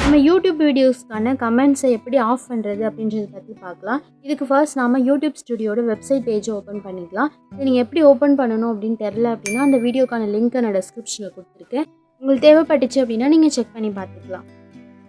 நம்ம யூடியூப் வீடியோஸ்க்கான கமெண்ட்ஸை எப்படி ஆஃப் பண்ணுறது அப்படின்றத பற்றி பார்க்கலாம். இதுக்கு ஃபர்ஸ்ட் நாம யூடியூப் ஸ்டுடியோட வெப்சைட் பேஜை ஓப்பன் பண்ணிக்கலாம். இது நீங்கள் எப்படி ஓப்பன் பண்ணணும் அப்படின்னு தெரில அப்படின்னா அந்த வீடியோக்கான லிங்க்கை நான் டிஸ்கிரிப்ஷனில் கொடுத்துருக்கேன். உங்களுக்கு தேவைப்பட்டுச்சு அப்படின்னா நீங்கள் செக் பண்ணி பார்த்துக்கலாம்.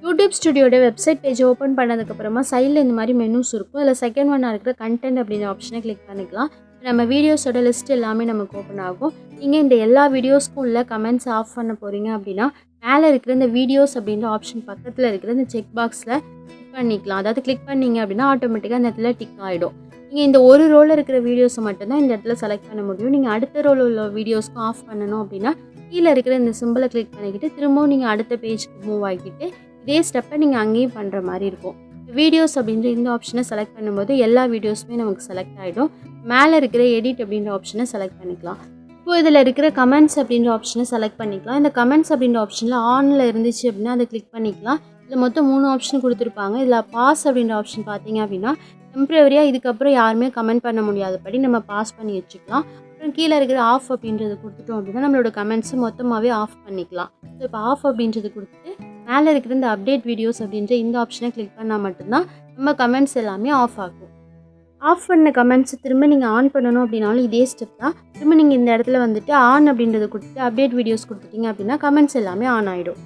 யூடியூப் ஸ்டுடியோட வெப்சைட் பேஜை ஓப்பன் பண்ணதுக்கப்புறமா சைடில் இந்த மாதிரி மெனூஸ் இருக்கும். அதில் செகண்ட் ஒன்னாக இருக்கிற கண்டென்ட் அப்படின்ற ஆப்ஷனை கிளிக் பண்ணிக்கலாம். நம்ம வீடியோஸோட லிஸ்ட் எல்லாமே நமக்கு ஓப்பன் ஆகும். நீங்கள் இந்த எல்லா வீடியோஸ்க்கும் உள்ள கமெண்ட்ஸ் ஆஃப் பண்ண போகிறீங்க அப்படின்னா மேலே இருக்கிற இந்த வீடியோஸ் அப்படின்ற ஆப்ஷன் பக்கத்தில் இருக்கிற இந்த செக் பாக்ஸில் கிளிக் பண்ணிக்கலாம். அதாவது கிளிக் பண்ணிங்க அப்படின்னா ஆட்டோமேட்டிக்காக அந்த இடத்துல டிக் ஆகிடும். நீங்கள் இந்த ஒரு ரோவில் இருக்கிற வீடியோஸை மட்டும்தான் இந்த இடத்துல செலக்ட் பண்ண முடியும். நீங்கள் அடுத்த ரோவில் உள்ள வீடியோஸ்க்கும் ஆஃப் பண்ணணும் அப்படின்னா கீழே இருக்கிற இந்த சிம்பிளை கிளிக் பண்ணிக்கிட்டு திரும்பவும் நீங்கள் அடுத்த பேஜ்க்கு மூவ் ஆகிக்கிட்டு இதே ஸ்டெப்பை நீங்கள் அங்கேயும் பண்ணுற மாதிரி இருக்கும். வீடியோஸ் அப்படின்ற இந்த ஆப்ஷனை செலக்ட் பண்ணும்போது எல்லா வீடியோஸுமே நமக்கு செலக்ட் ஆகிடும். மேலே இருக்கிற எடிட் அப்படின்ற ஆப்ஷனை செலக்ட் பண்ணிக்கலாம். இப்போது இதில் இருக்கிற கமெண்ட்ஸ் அப்படின்ற ஆப்ஷனை செலக்ட் பண்ணிக்கலாம். இந்த கமெண்ட்ஸ் அப்படின்ற ஆப்ஷனில் ஆனில் இருந்துச்சு அப்படின்னா அதை கிளிக் பண்ணிக்கலாம். இதில் மொத்தம் 3 ஆப்ஷன் கொடுத்துருப்பாங்க. இதில் பாஸ் அப்படின்ற ஆப்ஷன் பார்த்தீங்க அப்படின்னா டெம்ப்ரவரியாக இதுக்கப்புறம் யாருமே கமெண்ட் பண்ண முடியாதபடி நம்ம பாஸ் பண்ணி வச்சுக்கலாம். அப்புறம் கீழே இருக்கிற ஆஃப் அப்படின்றது கொடுத்துட்டோம் அப்படின்னா நம்மளோட கமெண்ட்ஸை மொத்தமாகவே ஆஃப் பண்ணிக்கலாம். ஸோ இப்போ ஆஃப் அப்படின்றது கொடுத்துட்டு மேலே இருக்கிற இந்த அப்டேட் வீடியோஸ் அப்படின்ற இந்த ஆப்ஷனை கிளிக் பண்ணால் மட்டும்தான் நம்ம கமெண்ட்ஸ் எல்லாமே ஆஃப் ஆகும். ஆஃப் பண்ண கமெண்ட்ஸை திரும்ப நீங்கள் ஆன் பண்ணணும் அப்படின்னாலும் இதே ஸ்டெப் தான். திரும்ப நீங்கள் இந்த இடத்துல வந்துட்டு ஆன் அப்படின்றத கொடுத்துட்டு அப்டேட் வீடியோஸ் கொடுத்துட்டீங்க அப்படின்னா கமெண்ட்ஸ் எல்லாமே ஆன் ஆகிடும்.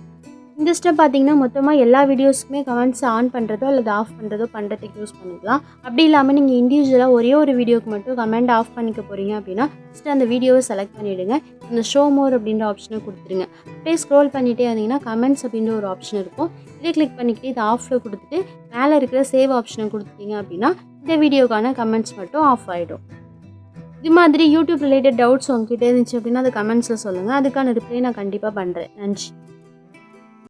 இந்த ஸ்டெப் பார்த்தீங்கன்னா மொத்தமாக எல்லா வீடியோஸுக்குமே கமெண்ட்ஸ் ஆன் பண்ணுறதோ அல்லது ஆஃப் பண்ணுறதோ பண்ணுறதுக்கு யூஸ் பண்ணிக்கலாம். அப்படி இல்லாமல் நீங்கள் இண்டிவிஜுவலாக ஒரே ஒரு வீடியோக்கு மட்டும் கமெண்ட் ஆஃப் பண்ணிக்க போகிறீங்க அப்படின்னா ஃபஸ்ட்டு அந்த வீடியோவை செலக்ட் பண்ணிவிடுங்க. இந்த ஷோ மோர் அப்படின்ற ஆப்ஷனை கொடுத்துருங்க. அப்படியே ஸ்க்ரோல் பண்ணிகிட்டே இருந்தீங்கன்னா கமெண்ட்ஸ் அப்படின்ற ஒரு ஆப்ஷன் இருக்கும். இதே கிளிக் பண்ணிக்கிட்டு இதை ஆஃபில் கொடுத்துட்டு மேலே இருக்கிற சேவ் ஆப்ஷனை கொடுத்துட்டீங்க அப்படின்னா இந்த வீடியோக்கான கமெண்ட்ஸ் மட்டும் ஆஃப் ஆகிடும். இது மாதிரி யூடியூப் ரிலேட்டட் டவுட்ஸ் உங்ககிட்ட இருந்துச்சு அப்படின்னா அதை கமெண்ட்ஸில் சொல்லுங்கள். அதுக்கான ரிப்ளை நான் கண்டிப்பாக பண்ணுறேன். நன்றி.